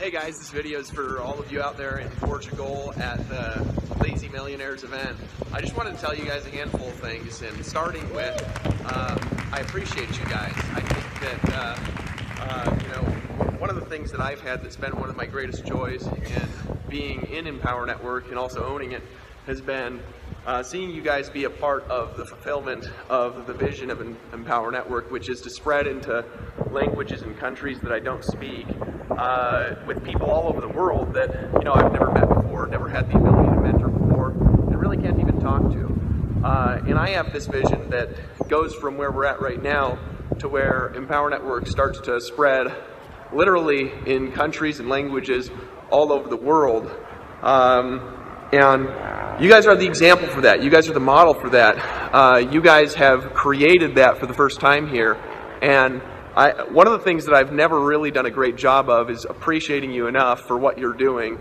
Hey guys, this video is for all of you out there in Portugal at the Lazy Millionaires event. I just wanted to tell you guys a handful of things, and starting with, I appreciate you guys. I think that, one of the things that I've had that's been one of my greatest joys in being in Empower Network and also owning it has been seeing you guys be a part of the fulfillment of the vision of Empower Network, which is to spread into languages and countries that I don't speak, with people all over the world that I've never met before, never had the ability to mentor before, and really can't even talk to. And I have this vision that goes from where we're at right now to where Empower Network starts to spread literally in countries and languages all over the world. And you guys are the example for that. You guys are the model for that. You guys have created that for the first time here. And one of the things that I've never really done a great job of is appreciating you enough for what you're doing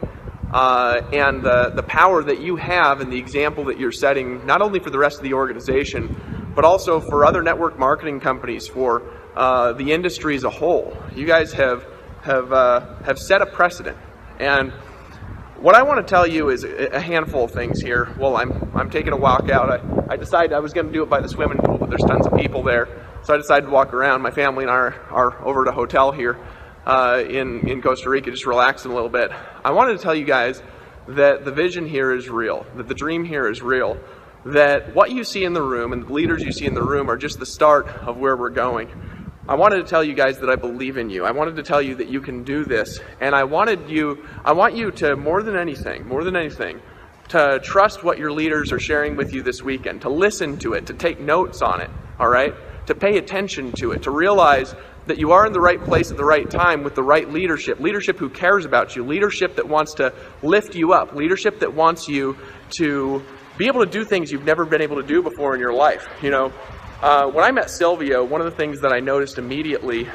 and the power that you have and the example that you're setting, not only for the rest of the organization, but also for other network marketing companies, for the industry as a whole. You guys have set a precedent. And what I want to tell you is a handful of things here. Well, I'm taking a walk out. I decided I was going to do it by the swimming pool, but there's tons of people there. So I decided to walk around. My family and I are over at a hotel here in Costa Rica, just relaxing a little bit. I wanted to tell you guys that the vision here is real, that the dream here is real, that what you see in the room and the leaders you see in the room are just the start of where we're going. I wanted to tell you guys that I believe in you. I wanted to tell you that you can do this. And I want you to, more than anything, to trust what your leaders are sharing with you this weekend, to listen to it, to take notes on it, all right? To pay attention to it, to realize that you are in the right place at the right time with the right leadership who cares about you, leadership that wants to lift you up, leadership that wants you to be able to do things you've never been able to do before in your life. When I met Silvio, one of the things that I noticed immediately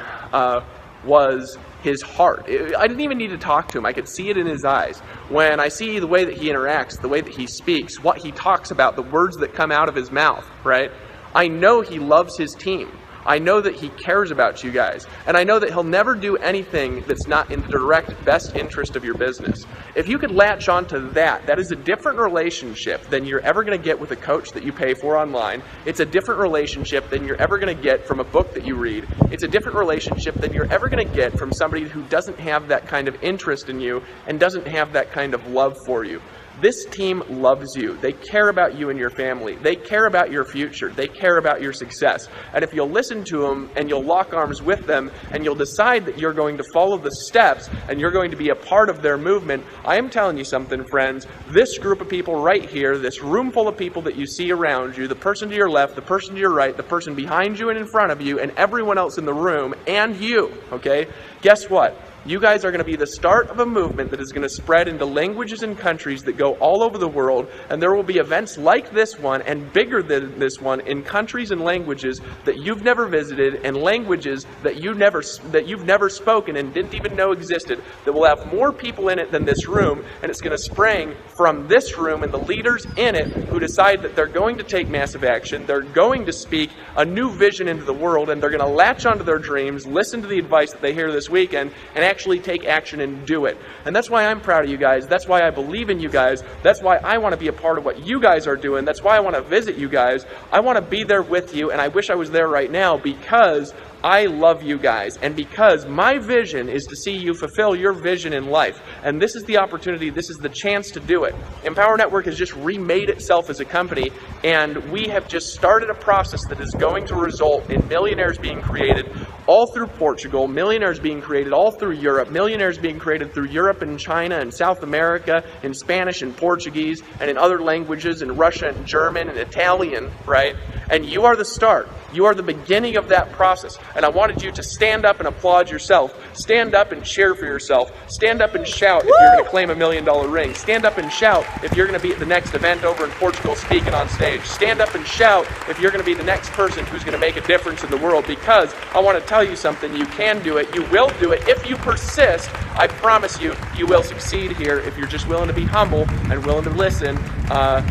was his heart. I didn't even need to talk to him. I could see it in his eyes. When I see the way that he interacts, the way that he speaks, what he talks about, the words that come out of his mouth, right? I know he loves his team. I know that he cares about you guys. And I know that he'll never do anything that's not in the direct best interest of your business. If you could latch onto that is a different relationship than you're ever going to get with a coach that you pay for online. It's a different relationship than you're ever going to get from a book that you read. It's a different relationship than you're ever going to get from somebody who doesn't have that kind of interest in you and doesn't have that kind of love for you. This team loves you. They care about you and your family. They care about your future. They care about your success. And if you'll listen to them and you'll lock arms with them and you'll decide that you're going to follow the steps and you're going to be a part of their movement, I am telling you something, friends. This group of people right here, this room full of people that you see around you, the person to your left, the person to your right, the person behind you and in front of you, and everyone else in the room, and you, okay? Guess what? You guys are going to be the start of a movement that is going to spread into languages and countries that go all over the world, and there will be events like this one and bigger than this one in countries and languages that you've never visited and languages that you've never spoken and didn't even know existed, that will have more people in it than this room, and it's going to spring from this room and the leaders in it who decide that they're going to take massive action, they're going to speak a new vision into the world, and they're going to latch onto their dreams, listen to the advice that they hear this weekend, and actually take action and do it. And that's why I'm proud of you guys. That's why I believe in you guys. That's why I want to be a part of what you guys are doing. That's why I want to visit you guys. I want to be there with you, and I wish I was there right now because I love you guys, and because my vision is to see you fulfill your vision in life. And this is the opportunity, this is the chance to do it. Empower Network has just remade itself as a company, and we have just started a process that is going to result in millionaires being created all through Portugal, millionaires being created all through Europe, millionaires being created through Europe and China and South America, in Spanish and Portuguese, and in other languages, in Russia and German and Italian, right? And you are the start. You are the beginning of that process. And I wanted you to stand up and applaud yourself. Stand up and cheer for yourself. Stand up and shout if you're going to claim $1 million ring. Stand up and shout if you're going to be at the next event over in Portugal speaking on stage. Stand up and shout if you're going to be the next person who's going to make a difference in the world, because I want to tell you something. You can do it. You will do it. If you persist, I promise you, you will succeed here. If you're just willing to be humble and willing to listen,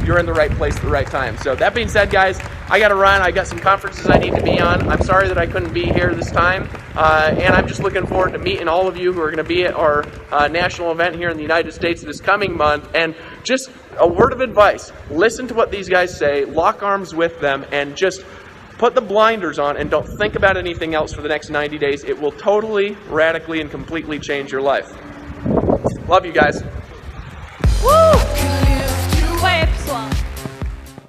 you're in the right place at the right time. So that being said, guys, I got to run. I got some conferences I need to be on. I'm sorry that I couldn't be here this time. and I'm just looking forward to meeting all of you who are going to be at our national event here in the United States this coming month. And just a word of advice, listen to what these guys say, lock arms with them, and just put the blinders on and don't think about anything else for the next 90 days. It will totally, radically, and completely change your life. Love you guys. Woo!